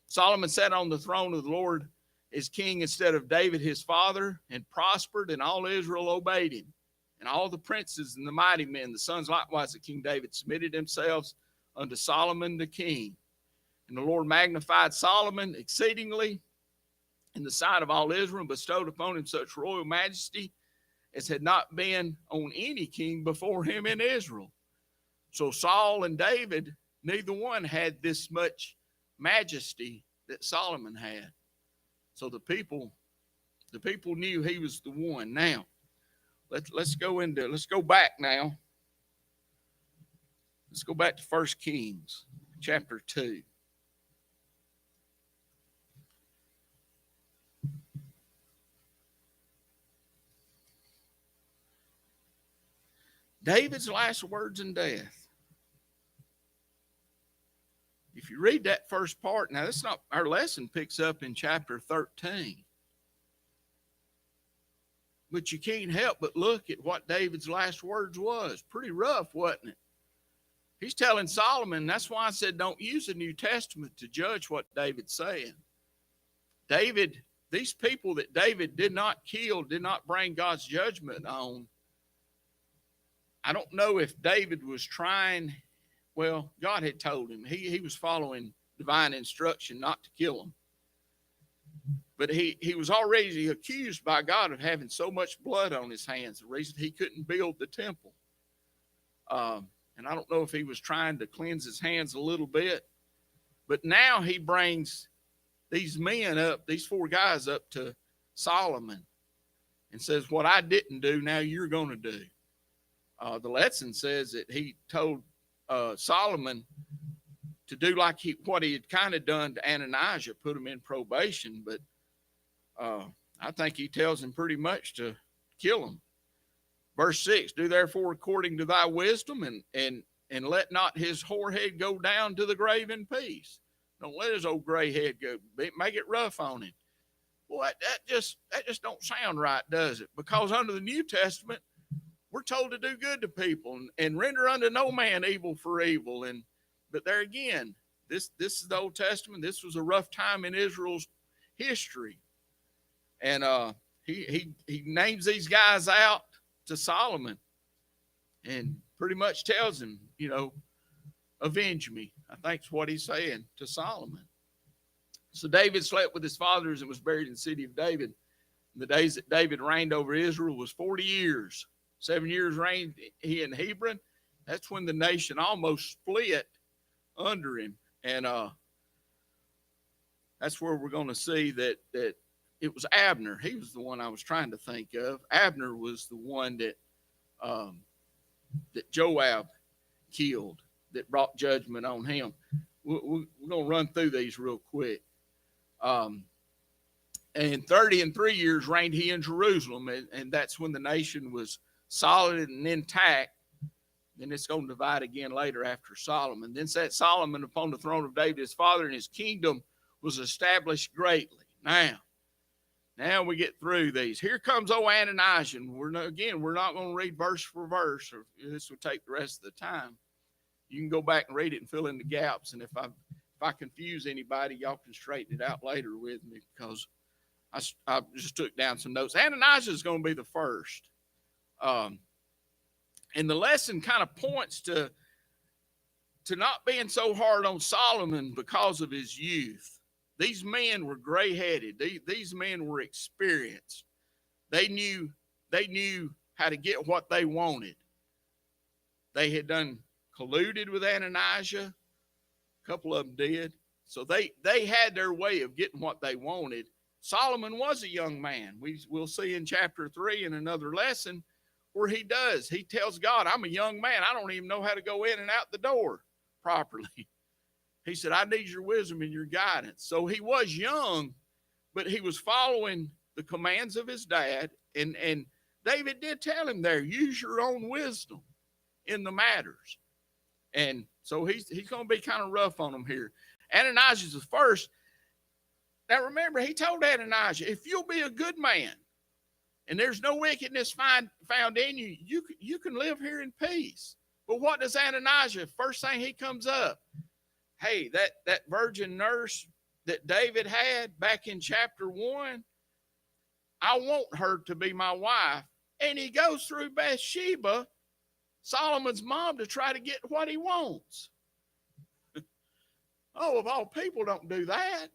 Solomon sat on the throne of the Lord as king instead of David his father, and prospered, and all Israel obeyed him. And all the princes and the mighty men, the sons likewise of King David, submitted themselves unto Solomon the king. And the Lord magnified Solomon exceedingly in the sight of all Israel, and bestowed upon him such royal majesty as had not been on any king before him in Israel. So Saul and David, neither one had this much majesty that Solomon had. So the people knew he was the one. Now, let's go back now. Let's go back to 1 Kings chapter 2. David's last words in death. If you read that first part, now that's not, our lesson picks up in chapter 13. But you can't help but look at what David's last words was. Pretty rough, wasn't it? He's telling Solomon, that's why I said don't use the New Testament to judge what David's saying. David, these people that David did not kill, did not bring God's judgment on. I don't know if David was trying, well, God had told him. He was following divine instruction not to kill them. But he was already accused by God of having so much blood on his hands, the reason he couldn't build the temple. And I don't know if he was trying to cleanse his hands a little bit. But now he brings these men up, these four guys up to Solomon and says, what I didn't do, now you're going to do. The lesson says that he told Solomon to do like what he had kind of done to Ananias, put him in probation. But I think he tells him pretty much to kill him. Verse 6, do therefore according to thy wisdom, and let not his whorehead go down to the grave in peace. Don't let his old gray head go. Make it rough on him. Well, that just don't sound right, does it? Because under the New Testament, we're told to do good to people and render unto no man evil for evil. But there again, this is the Old Testament. This was a rough time in Israel's history. And he names these guys out to Solomon and pretty much tells him, avenge me. I think that's what he's saying to Solomon. So David slept with his fathers and was buried in the city of David. And the days that David reigned over Israel was 40 years. 7 years reigned he in Hebron. That's when the nation almost split under him. And that's where we're going to see that it was Abner. He was the one I was trying to think of. Abner was the one that Joab killed, that brought judgment on him. We're going to run through these real quick. And 33 years reigned he in Jerusalem, and that's when the nation was solid and intact. Then it's going to divide again later after Solomon. Then sat Solomon upon the throne of David his father, and his kingdom was established greatly. Now we get through these. Here comes Ananias, and we're not going to read verse for verse, or this will take the rest of the time. You can go back and read it and fill in the gaps, and if I confuse anybody, y'all can straighten it out later with me, because I just took down some notes. Ananias is going to be the first. And the lesson kind of points to not being so hard on Solomon because of his youth. These men were gray-headed. These men were experienced. They knew how to get what they wanted. They had done colluded with Ananias. A couple of them did. So they had their way of getting what they wanted. Solomon was a young man. We'll see in chapter 3 in another lesson where he tells God, I'm a young man. I don't even know how to go in and out the door properly. He said, I need your wisdom and your guidance. So he was young, but he was following the commands of his dad. And David did tell him there, use your own wisdom in the matters. And so he's going to be kind of rough on him here. Ananias is the first. Now remember, he told Ananias, if you'll be a good man, and there's no wickedness found in you, you can live here in peace. But what does Ananias, first thing he comes up, hey, that virgin nurse that David had back in chapter 1, I want her to be my wife. And he goes through Bathsheba, Solomon's mom, to try to get what he wants. Oh, of all people, don't do that.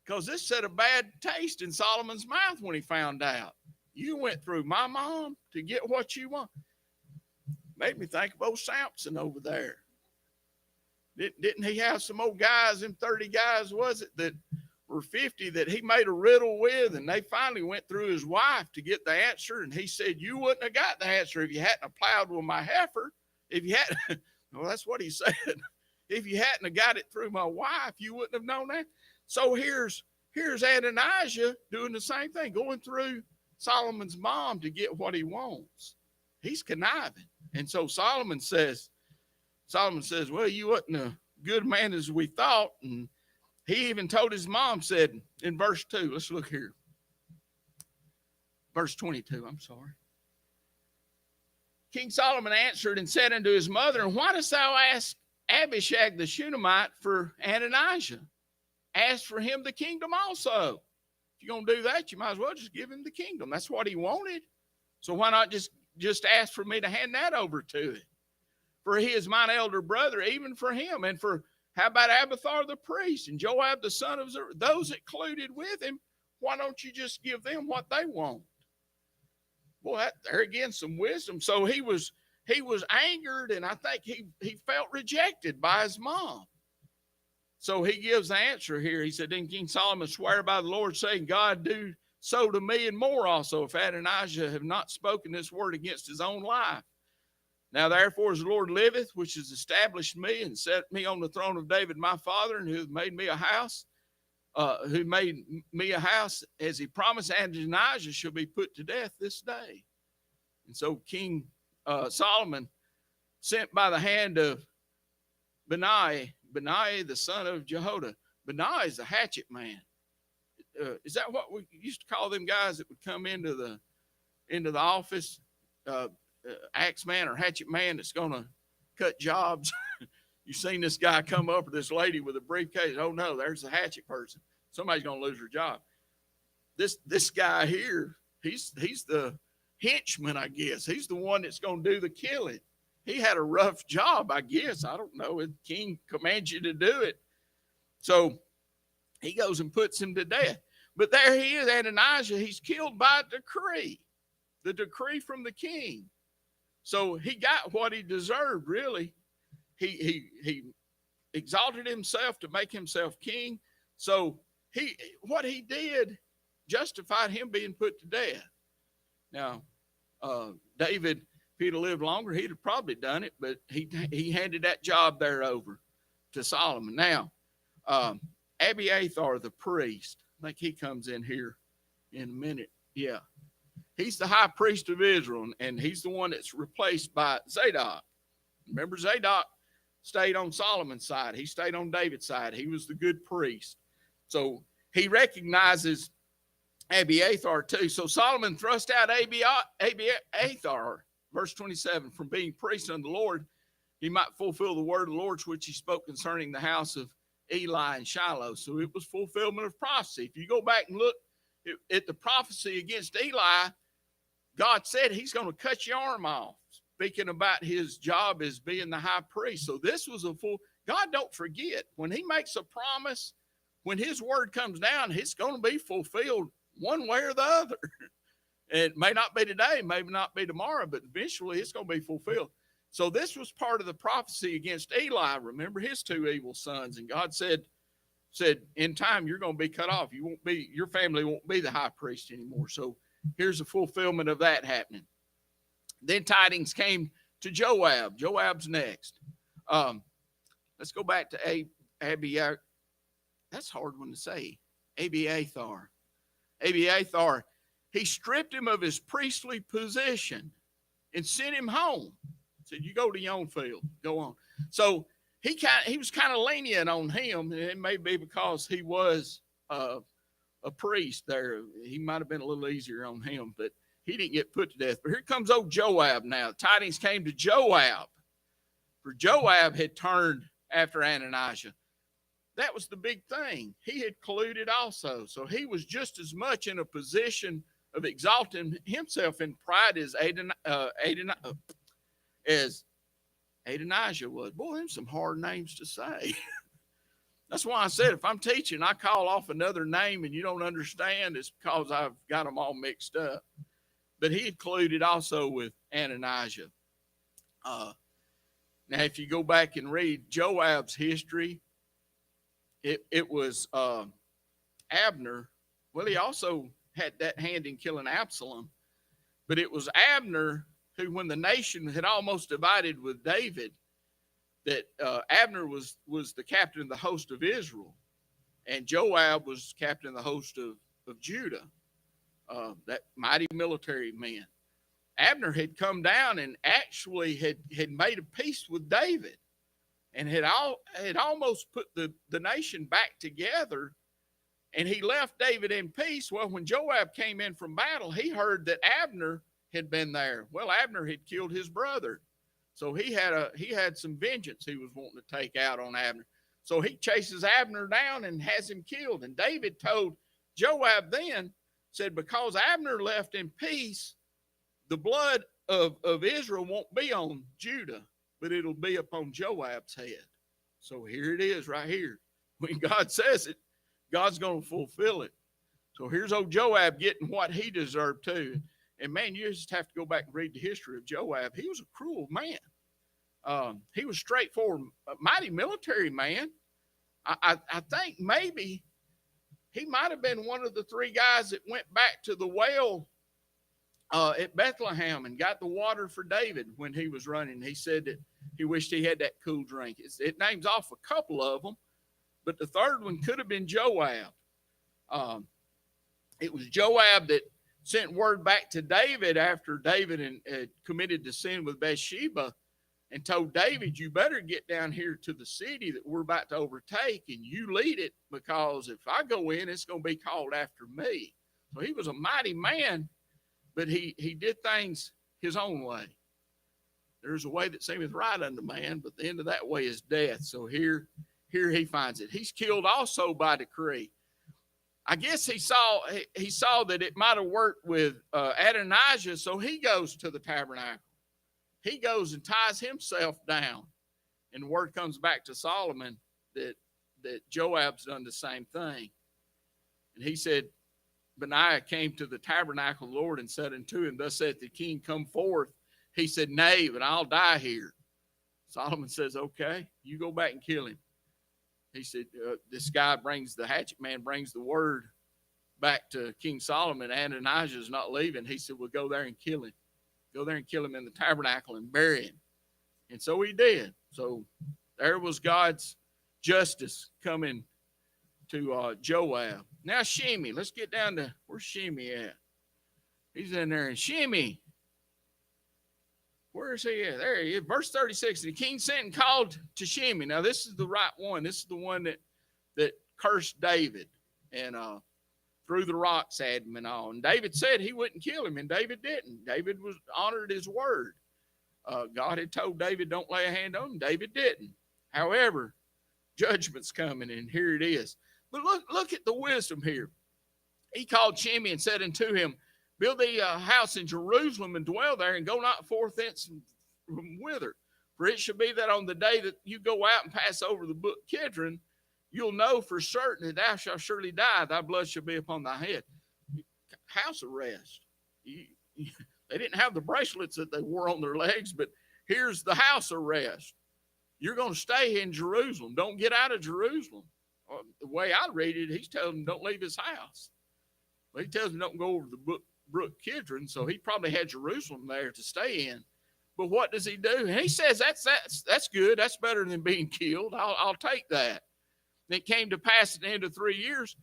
Because this set a bad taste in Solomon's mouth when he found out. You went through my mom to get what you want. Made me think of old Samson over there. Didn't he have some old guys, them 30 guys, was it, that were 50 that he made a riddle with, and they finally went through his wife to get the answer, and he said, you wouldn't have got the answer if you hadn't have plowed with my heifer. If you hadn't, well, that's what he said. If you hadn't have got it through my wife, you wouldn't have known that. So here's Adonijah doing the same thing, going through Solomon's mom to get what he wants. He's conniving. And so Solomon says, well, you wasn't a good man as we thought. And he even told his mom, said in verse 2, let's look here. Verse 22, I'm sorry. King Solomon answered and said unto his mother, and why dost thou ask Abishag the Shunammite for Adonijah? Ask for him the kingdom also. If you're going to do that, you might as well just give him the kingdom. That's what he wanted. So why not just ask for me to hand that over to him? For he is mine elder brother, even for him. And for, how about Abiathar the priest and Joab the son of Zeruiah, those that colluded with him, why don't you just give them what they want? Boy, there again, some wisdom. So he was angered, and I think he felt rejected by his mom. So he gives the answer here. He said, then King Solomon swear by the Lord, saying, God do so to me and more also, if Adonijah have not spoken this word against his own life. Now therefore, as the Lord liveth, which has established me and set me on the throne of David my father, and who hath made me a house, as he promised, Adonijah shall be put to death this day. And so King Solomon sent by the hand of Benaiah the son of Jehoiada. Benaiah is a hatchet man. Is that what we used to call them guys that would come into the office? Axe man or hatchet man that's going to cut jobs. You've seen this guy come up, or this lady with a briefcase. Oh no, there's the hatchet person. Somebody's going to lose their job. This guy here, he's the henchman, I guess. He's the one that's going to do the killing. He had a rough job, I guess. I don't know. The king commands you to do it. So he goes and puts him to death. But there he is, Adonijah. He's killed by decree, the decree from the king. So he got what he deserved, really. He exalted himself to make himself king. So what he did justified him being put to death. Now, David, if he'd have lived longer, he'd have probably done it, but he handed that job there over to Solomon. Now, Abiathar the priest, I think he comes in here in a minute. Yeah. He's the high priest of Israel, and he's the one that's replaced by Zadok. Remember, Zadok stayed on Solomon's side. He stayed on David's side. He was the good priest. So he recognizes Abiathar too. So Solomon thrust out Abiathar, verse 27, from being priest unto the Lord, he might fulfill the word of the Lord which he spoke concerning the house of Eli and Shiloh. So it was fulfillment of prophecy. If you go back and look at the prophecy against Eli, God said he's going to cut your arm off, speaking about his job as being the high priest. So this was a full, God don't forget, when he makes a promise, when his word comes down, it's going to be fulfilled one way or the other. It may not be today, maybe not be tomorrow, but eventually it's going to be fulfilled. So this was part of the prophecy against Eli. Remember his two evil sons. And God said, in time, you're going to be cut off. Your family won't be the high priest anymore. So here's a fulfillment of that happening. Then tidings came to Joab. Joab's next. Let's go back to Abiathar. That's a hard one to say. Abiathar. Abiathar, he stripped him of his priestly position and sent him home. Said, you go to your own field. Go on. So he was kind of lenient on him. And it may be because he was a priest there. He might have been a little easier on him, but he didn't get put to death. But here comes old Joab now. Tidings came to Joab, for Joab had turned after Adonijah. That was the big thing. He had colluded also. So he was just as much in a position of exalting himself in pride as Adonijah was. Boy, them some hard names to say. That's why I said if I'm teaching, I call off another name and you don't understand, it's because I've got them all mixed up. But he included also with Adonijah. Now, if you go back and read Joab's history, it was Abner. Well, he also had that hand in killing Absalom. But it was Abner who, when the nation had almost divided with David, that Abner was the captain of the host of Israel, and Joab was captain of the host of Judah, that mighty military man. Abner had come down and actually had made a peace with David and had almost put the nation back together, and he left David in peace. Well, when Joab came in from battle, he heard that Abner had been there. Well, Abner had killed his brother. So he had some vengeance he was wanting to take out on Abner. So he chases Abner down and has him killed. And David told Joab then, said, because Abner left in peace, the blood of Israel won't be on Judah, but it'll be upon Joab's head. So here it is right here. When God says it, God's going to fulfill it. So here's old Joab getting what he deserved too. And man, you just have to go back and read the history of Joab. He was a cruel man. He was straightforward, a mighty military man. I think maybe he might have been one of the three guys that went back to the well at Bethlehem and got the water for David when he was running. He said that he wished he had that cool drink. It names off a couple of them, but the third one could have been Joab. It was Joab that sent word back to David after David had committed the sin with Bathsheba and told David, you better get down here to the city that we're about to overtake and you lead it, because if I go in, it's going to be called after me. So he was a mighty man, but he did things his own way. There's a way that seemeth right unto man, but the end of that way is death. So here he finds it. He's killed also by decree. I guess he saw that it might have worked with Adonijah, so he goes to the tabernacle. He goes and ties himself down, and word comes back to Solomon that Joab's done the same thing. And he said, Benaiah came to the tabernacle of the Lord and said unto him, thus saith the king, come forth. He said, nay, but I'll die here. Solomon says, okay, you go back and kill him. He said, this guy brings the hatchet man, brings the word back to King Solomon. Adonijah's not leaving. He said, well, go there and kill him. Go there and kill him in the tabernacle and bury him. And so he did. So there was God's justice coming to Joab. Now Shimei, let's get down to, where's Shimei at? He's in there. And Shimei, where is he at? There he is. Verse 36, and the king sent and called to Shimei. Now this is the right one. This is the one that cursed David and threw the rocks at him and all. And David said he wouldn't kill him, and David didn't. David was honored his word. God had told David, don't lay a hand on him. David didn't. However, judgment's coming, and here it is. But look at the wisdom here. He called Shimei and said unto him, build thee a house in Jerusalem and dwell there, and go not forth thence from whither. For it shall be that on the day that you go out and pass over the brook Kidron, you'll know for certain that thou shalt surely die. Thy blood shall be upon thy head. House arrest. They didn't have the bracelets that they wore on their legs, but here's the house arrest. You're going to stay in Jerusalem. Don't get out of Jerusalem. The way I read it, he's telling them don't leave his house. Well, he tells them don't go over the brook Kidron, so he probably had Jerusalem there to stay in. But what does he do? And he says that's good. That's better than being killed. I'll take that. And it came to pass at the end of 3 years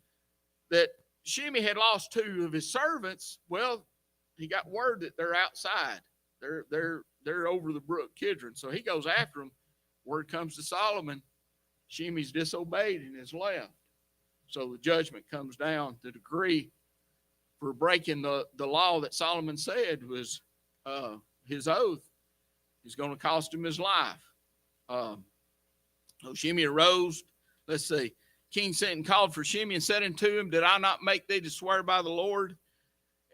that Shimei had lost 2 of his servants. Well, he got word that they're outside. They're over the brook Kidron. So he goes after them. Word comes to Solomon. Shimei's disobeyed and is left. So the judgment comes down. The decree for breaking the law that Solomon said was his oath is going to cost him his life. So Shimei arose. Let's see. King sent and called for Shimei and said unto him, did I not make thee to swear by the Lord?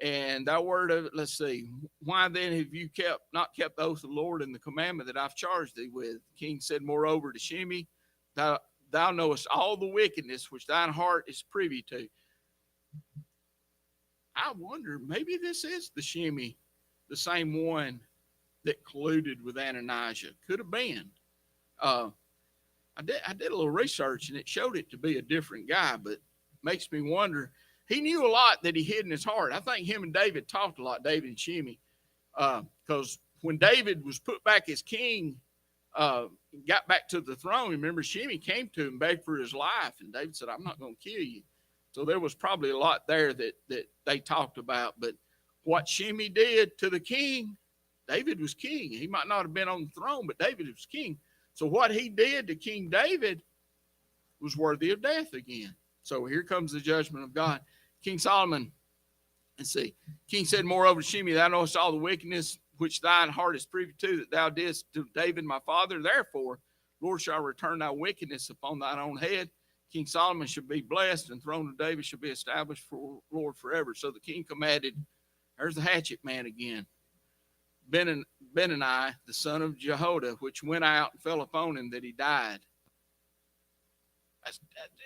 And that word of it, let's see. Why then have you not kept the oath of the Lord and the commandment that I've charged thee with? The king said moreover to Shimei, thou knowest all the wickedness which thine heart is privy to. I wonder, maybe this is the Shimei, the same one that colluded with Adonijah. Could have been. I did a little research, and it showed it to be a different guy, but makes me wonder. He knew a lot that he hid in his heart. I think him and David talked a lot, David and Shimei, because when David was put back as king, got back to the throne, remember Shimei came to him, begged for his life, and David said, I'm not going to kill you. So there was probably a lot there that they talked about. But what Shimei did to the king, David was king. He might not have been on the throne, but David was king. So what he did to King David was worthy of death again. So here comes the judgment of God. King Solomon, let's see. King said moreover to Shimei, thou knowest all the wickedness which thine heart is privy to, that thou didst to David my father. Therefore, Lord shall return thy wickedness upon thine own head. King Solomon should be blessed, and the throne of David should be established for Lord forever. So the king commanded, there's the hatchet man again, Benani, the son of Jehoiada, which went out and fell upon him, that he died.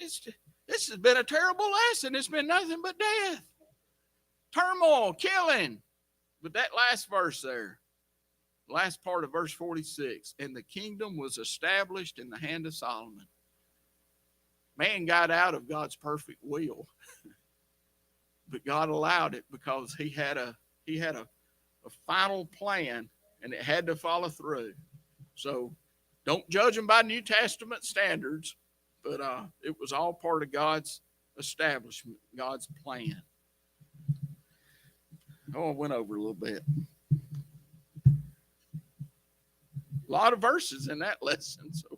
This has been a terrible lesson. It's been nothing but death, turmoil, killing. But that last verse there, last part of verse 46, and the kingdom was established in the hand of Solomon. Man got out of God's perfect will, but God allowed it because he had a final plan, and it had to follow through. So don't judge them by New Testament standards, but it was all part of God's establishment, God's plan. Oh, I went over a little bit. A lot of verses in that lesson, so